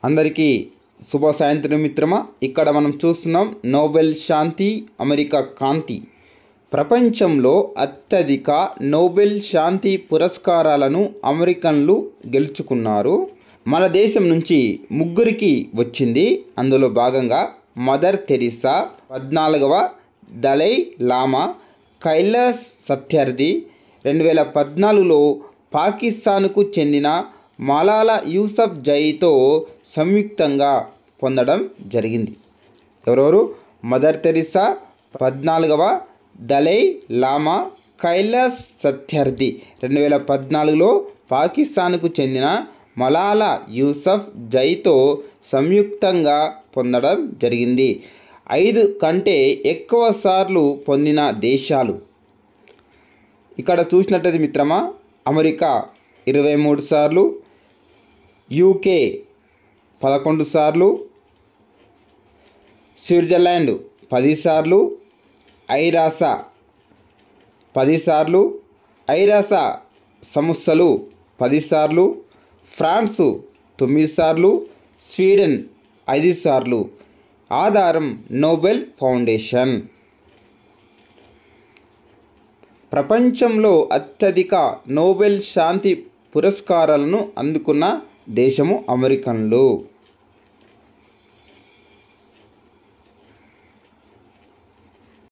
అందరికీ శుభ సాయంత్రం మిత్రమా. ఇక్కడ మనం చూస్తున్నాం నోబెల్ శాంతి అమెరికా కాంతి. ప్రపంచంలో అత్యధిక నోబెల్ శాంతి పురస్కారాలను అమెరికన్లు గెలుచుకున్నారు. మన దేశం నుంచి ముగ్గురికి వచ్చింది. అందులో భాగంగా మదర్ తెరిసా, 14వ దలై లామా, కైలాస్ సత్యార్థి, 2014లో పాకిస్తాన్కు చెందిన మలాలా యూసఫ్ జైతో సంయుక్తంగా పొందడం జరిగింది. ఎవరెవరు? మదర్ తెరిసా, 14వ దలై లామా, కైలాస్ సత్యార్థి. 2014లో పాకిస్తాన్కు చెందిన మలాలా యూసఫ్ జైతో సంయుక్తంగా పొందడం జరిగింది. 5 కంటే ఎక్కువ సార్లు పొందిన దేశాలు ఇక్కడ చూసినట్లయితే మిత్రమా, అమెరికా 23 సార్లు, యూకే 11 సార్లు, స్విట్జర్లాండ్ 10 సార్లు, ఐరాస 10 సార్లు, ఐరాస సంస్థలు 10 సార్లు, ఫ్రాన్సు 9 సార్లు, స్వీడన్ 5 సార్లు. ఆధారం నోబెల్ ఫౌండేషన్. ప్రపంచంలో అత్యధిక నోబెల్ శాంతి పురస్కారాలను అందుకున్న దేశము అమెరికన్లు.